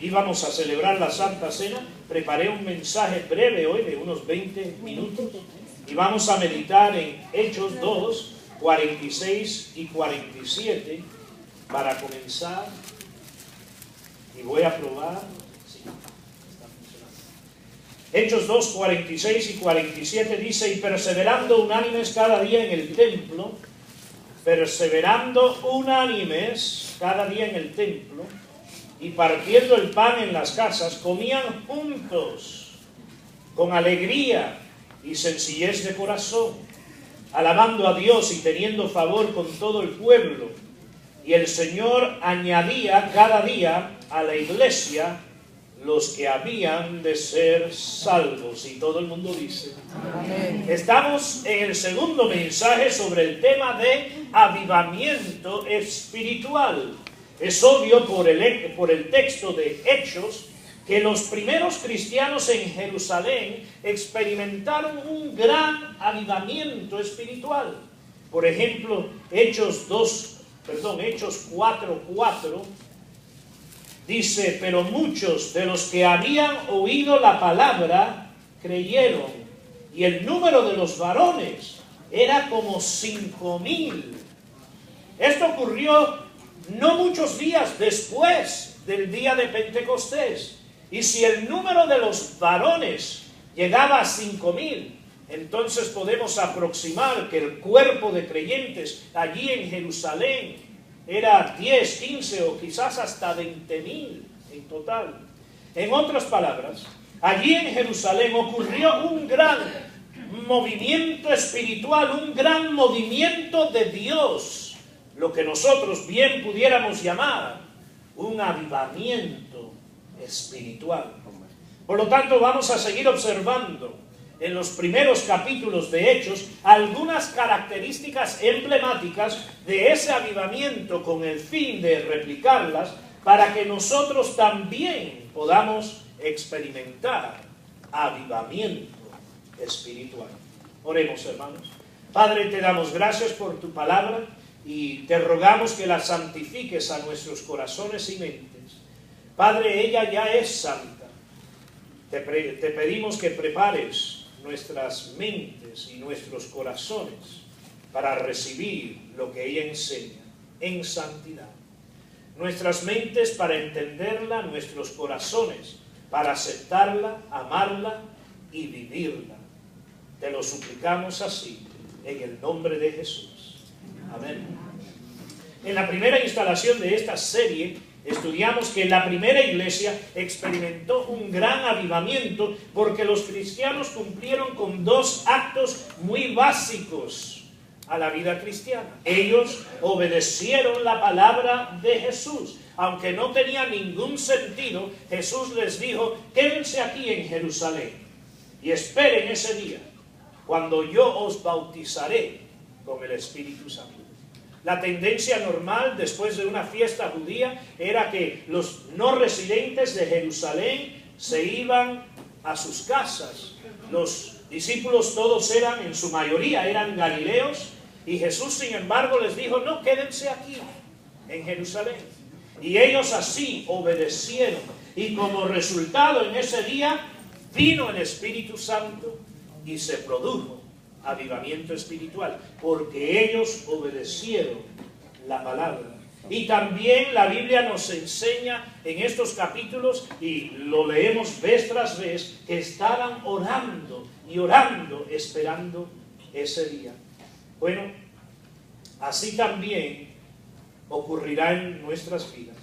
íbamos a celebrar la Santa Cena, preparé un mensaje breve hoy de unos 20 minutos y vamos a meditar en Hechos 2, 46 y 47 para comenzar. Y voy a probar. Sí, está funcionando. Hechos 2, 46 y 47 dice: y perseverando unánimes cada día en el templo, y partiendo el pan en las casas, comían juntos, con alegría y sencillez de corazón, alabando a Dios y teniendo favor con todo el pueblo. Y el Señor añadía cada día a la iglesia los que habían de ser salvos. Y todo el mundo dice amén. Estamos en el segundo mensaje sobre el tema de avivamiento espiritual. Es obvio por el texto de Hechos que los primeros cristianos en Jerusalén experimentaron un gran avivamiento espiritual. Por ejemplo, Hechos 4:4 dice: pero muchos de los que habían oído la palabra creyeron, y el número de los varones era como 5,000. Esto ocurrió no muchos días después del día de Pentecostés. Y si el número de los varones llegaba a 5,000, entonces podemos aproximar que el cuerpo de creyentes allí en Jerusalén era 10, 15 o quizás hasta 20,000 en total. En otras palabras, allí en Jerusalén ocurrió un gran movimiento espiritual, un gran movimiento de Dios, lo que nosotros bien pudiéramos llamar un avivamiento espiritual. Por lo tanto, vamos a seguir observando en los primeros capítulos de Hechos algunas características emblemáticas de ese avivamiento con el fin de replicarlas para que nosotros también podamos experimentar avivamiento espiritual. Oremos, hermanos. Padre, te damos gracias por tu palabra y te rogamos que la santifiques a nuestros corazones y mentes. Padre, ella ya es santa. Te pedimos que prepares nuestras mentes y nuestros corazones para recibir lo que ella enseña en santidad. Nuestras mentes para entenderla, nuestros corazones para aceptarla, amarla y vivirla. Te lo suplicamos así, en el nombre de Jesús. Amén. En la primera instalación de esta serie, estudiamos que la primera iglesia experimentó un gran avivamiento porque los cristianos cumplieron con dos actos muy básicos a la vida cristiana. Ellos obedecieron la palabra de Jesús. Aunque no tenía ningún sentido, Jesús les dijo: quédense aquí en Jerusalén y esperen ese día, cuando yo os bautizaré con el Espíritu Santo. La tendencia normal después de una fiesta judía era que los no residentes de Jerusalén se iban a sus casas. Los discípulos todos en su mayoría eran galileos, y Jesús, sin embargo, les dijo: no, quédense aquí en Jerusalén. Y ellos así obedecieron, y como resultado en ese día vino el Espíritu Santo y se produjo avivamiento espiritual, porque ellos obedecieron la palabra. Y también la Biblia nos enseña en estos capítulos, y lo leemos vez tras vez, que estaban orando y orando, esperando ese día. Bueno, así también ocurrirá en nuestras vidas.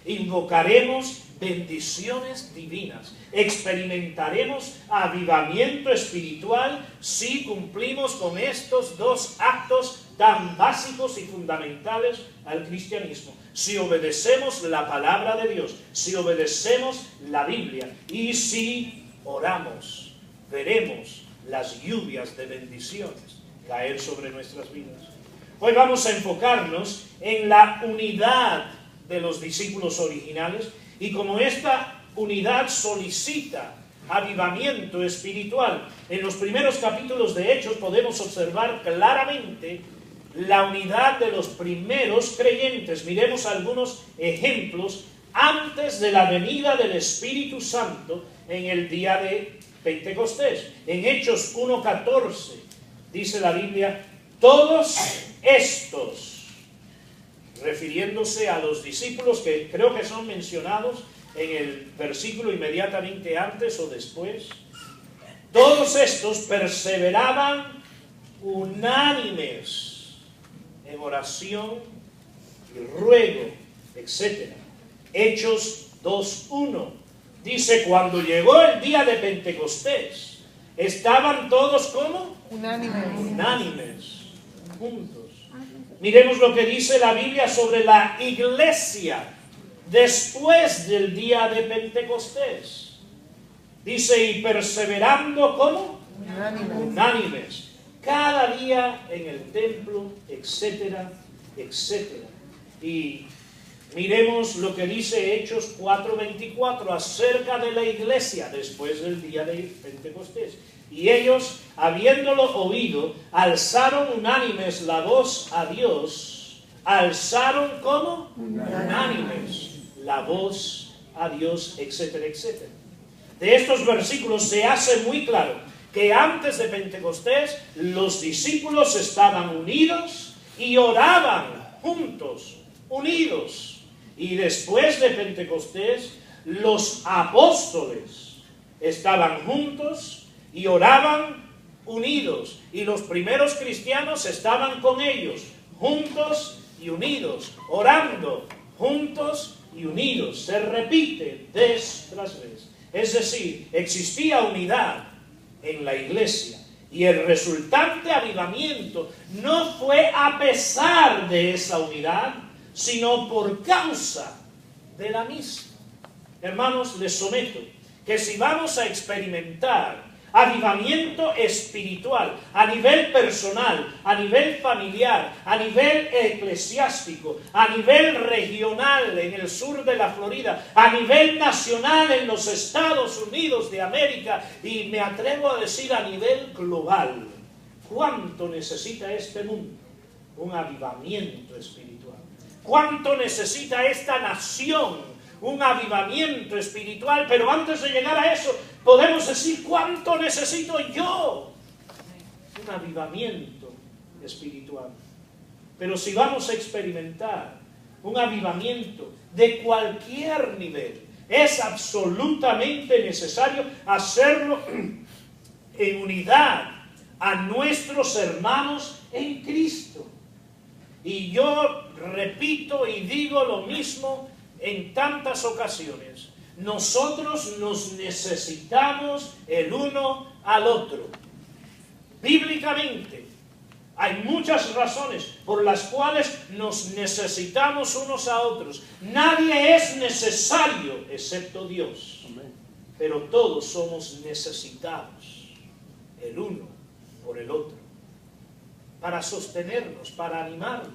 Invocaremos bendiciones divinas, experimentaremos avivamiento espiritual si cumplimos con estos dos actos tan básicos y fundamentales al cristianismo. Si obedecemos la palabra de Dios, si obedecemos la Biblia y si oramos, veremos las lluvias de bendiciones caer sobre nuestras vidas. Hoy vamos a enfocarnos en la unidad de los discípulos originales, y como esta unidad solicita avivamiento espiritual, en los primeros capítulos de Hechos podemos observar claramente la unidad de los primeros creyentes. Miremos algunos ejemplos antes de la venida del Espíritu Santo en el día de Pentecostés. En Hechos 1:14 dice la Biblia, todos estos, refiriéndose a los discípulos que creo que son mencionados en el versículo inmediatamente antes o después, todos estos perseveraban unánimes en oración y ruego, etc. Hechos 2:1 dice, cuando llegó el día de Pentecostés, estaban todos ¿cómo? Unánimes, juntos. Miremos lo que dice la Biblia sobre la iglesia después del día de Pentecostés. Dice, y perseverando ¿cómo? Unánimes. Cada día en el templo, etcétera, etcétera. Y miremos lo que dice Hechos 4:24 acerca de la iglesia después del día de Pentecostés. Y ellos, habiéndolo oído, alzaron unánimes la voz a Dios. ¿Alzaron cómo? Unánimes la voz a Dios, etcétera, etcétera. De estos versículos se hace muy claro que antes de Pentecostés los discípulos estaban unidos y oraban juntos, unidos. Y después de Pentecostés los apóstoles estaban juntos y oraban unidos. Y los primeros cristianos estaban con ellos, juntos y unidos, orando, juntos y unidos. Se repite vez tras vez. Es decir, existía unidad en la iglesia. Y el resultante avivamiento no fue a pesar de esa unidad, sino por causa de la misma. Hermanos, les someto que si vamos a experimentar avivamiento espiritual a nivel personal, a nivel familiar, a nivel eclesiástico, a nivel regional en el sur de la Florida, a nivel nacional en los Estados Unidos de América y me atrevo a decir a nivel global, ¿cuánto necesita este mundo? Un avivamiento espiritual. ¿Cuánto necesita esta nación? Un avivamiento espiritual, pero antes de llegar a eso, podemos decir, ¿cuánto necesito yo? Un avivamiento espiritual. Pero si vamos a experimentar un avivamiento de cualquier nivel, es absolutamente necesario hacerlo en unidad a nuestros hermanos en Cristo. Y yo repito y digo lo mismo en tantas ocasiones. Nosotros nos necesitamos el uno al otro. Bíblicamente, hay muchas razones por las cuales nos necesitamos unos a otros. Nadie es necesario excepto Dios. Pero todos somos necesitados el uno por el otro. Para sostenernos, para animarnos,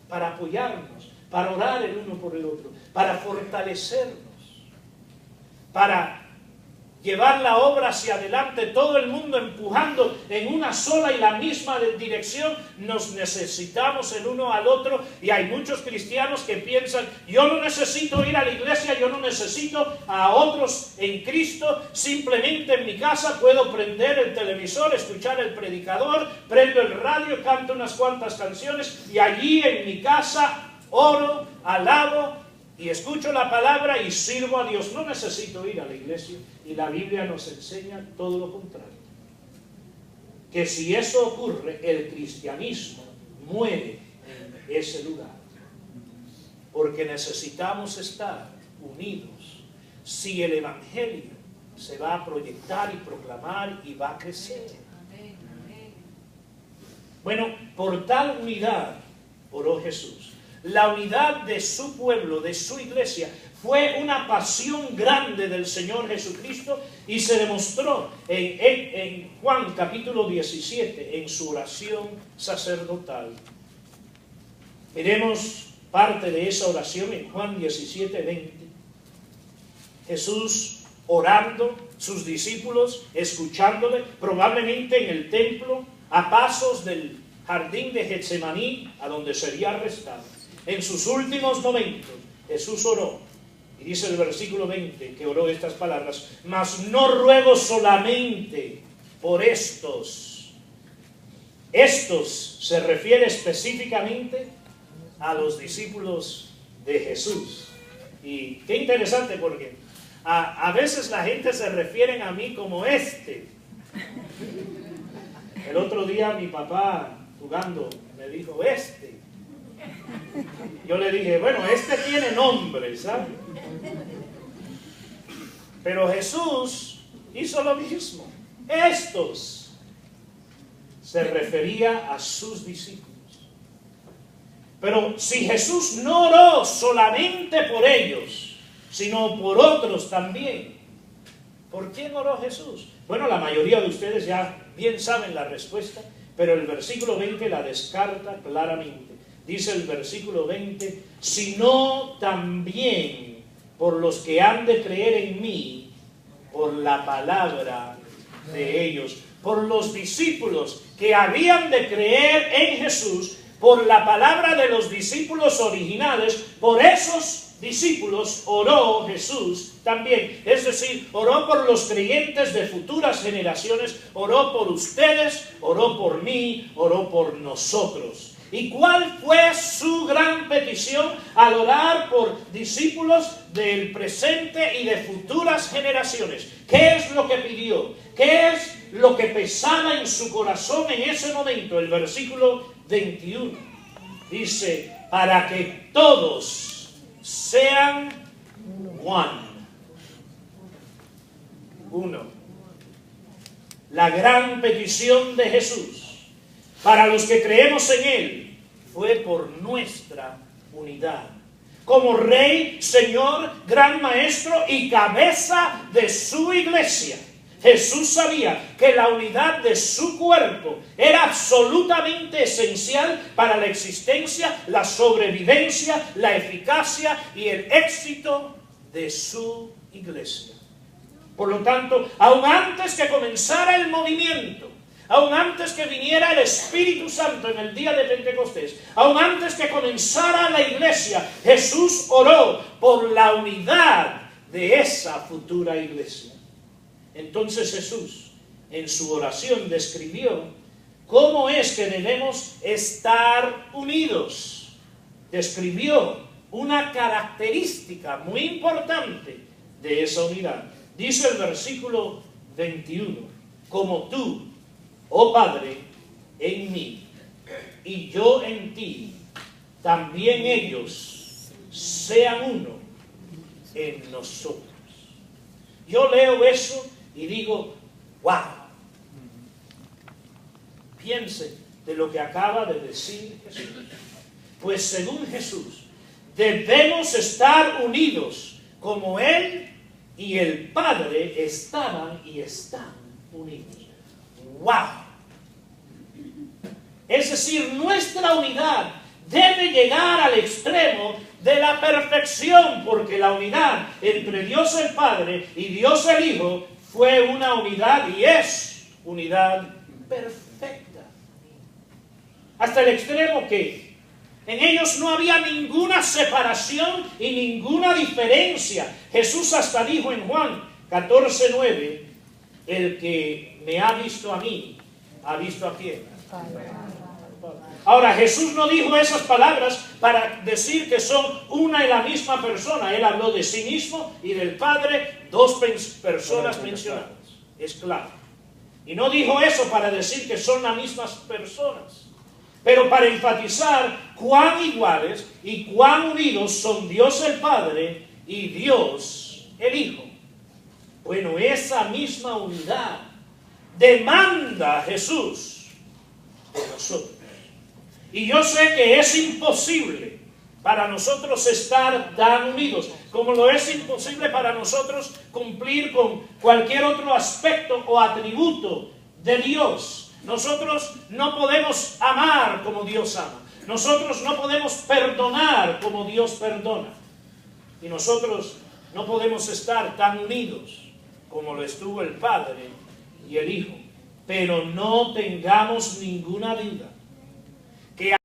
para apoyarnos, para orar el uno por el otro, para fortalecernos, para llevar la obra hacia adelante, todo el mundo empujando en una sola y la misma dirección. Nos necesitamos el uno al otro. Y hay muchos cristianos que piensan, yo no necesito ir a la iglesia, yo no necesito a otros en Cristo, simplemente en mi casa puedo prender el televisor, escuchar el predicador, prendo el radio, canto unas cuantas canciones y allí en mi casa oro, alabo y escucho la palabra y sirvo a Dios. No necesito ir a la iglesia. Y la Biblia nos enseña todo lo contrario. Que si eso ocurre, el cristianismo muere en ese lugar. Porque necesitamos estar unidos. Si el evangelio se va a proyectar y proclamar y va a crecer. Bueno, por tal unidad oró Jesús. La unidad de su pueblo, de su iglesia, fue una pasión grande del Señor Jesucristo y se demostró en Juan capítulo 17, en su oración sacerdotal. Veremos parte de esa oración en Juan 17, 20. Jesús orando, sus discípulos escuchándole, probablemente en el templo, a pasos del jardín de Getsemaní, a donde sería arrestado. En sus últimos momentos, Jesús oró Y dice el versículo 20 que oró estas palabras: mas no ruego solamente por estos. Estos se refiere específicamente a los discípulos de Jesús. Y qué interesante, porque a veces la gente se refiere a mí como este. El otro día mi papá, jugando, me dijo este. Yo le dije, bueno, este tiene nombre, ¿sabes? Pero Jesús hizo lo mismo. Estos se refería a sus discípulos. Pero si Jesús no oró solamente por ellos, sino por otros también, ¿por quién oró Jesús? Bueno, la mayoría de ustedes ya bien saben la respuesta, pero el versículo 20 la descarta claramente. Dice el versículo 20, sino también por los que han de creer en mí, por la palabra de ellos, por los discípulos que habían de creer en Jesús, por la palabra de los discípulos originales. Por esos discípulos oró Jesús también. Es decir, oró por los creyentes de futuras generaciones, oró por ustedes, oró por mí, oró por nosotros. ¿Y cuál fue su gran petición al orar por discípulos del presente y de futuras generaciones? ¿Qué es lo que pidió? ¿Qué es lo que pesaba en su corazón en ese momento? El versículo 21 dice, para que todos sean uno. La gran petición de Jesús para los que creemos en Él fue por nuestra unidad. Como Rey, Señor, Gran Maestro y cabeza de su iglesia, Jesús sabía que la unidad de su cuerpo era absolutamente esencial para la existencia, la sobrevivencia, la eficacia y el éxito de su iglesia. Por lo tanto, aun antes que comenzara el movimiento, aun antes que viniera el Espíritu Santo en el día de Pentecostés, aun antes que comenzara la iglesia, Jesús oró por la unidad de esa futura iglesia. Entonces Jesús, en su oración, describió cómo es que debemos estar unidos. Describió una característica muy importante de esa unidad. Dice el versículo 21, como tú, oh Padre, en mí, y yo en ti, también ellos sean uno en nosotros. Yo leo eso y digo, wow. Piense de lo que acaba de decir Jesús. Pues según Jesús, debemos estar unidos como Él y el Padre estaban y están unidos. ¡Wow! Es decir, nuestra unidad debe llegar al extremo de la perfección, porque la unidad entre Dios el Padre y Dios el Hijo fue una unidad y es unidad perfecta. Hasta el extremo que en ellos no había ninguna separación y ninguna diferencia. Jesús hasta dijo en Juan 14:9, el que me ha visto a mí, ha visto a quién. Ahora, Jesús no dijo esas palabras para decir que son una y la misma persona. Él habló de sí mismo y del Padre, dos personas mencionadas. Es claro. Y no dijo eso para decir que son las mismas personas, pero para enfatizar cuán iguales y cuán unidos son Dios el Padre y Dios el Hijo. Bueno, esa misma unidad demanda Jesús de nosotros. Y yo sé que es imposible para nosotros estar tan unidos, como lo es imposible para nosotros cumplir con cualquier otro aspecto o atributo de Dios. Nosotros no podemos amar como Dios ama. Nosotros no podemos perdonar como Dios perdona. Y nosotros no podemos estar tan unidos como lo estuvo el Padre y el Hijo. Pero no tengamos ninguna duda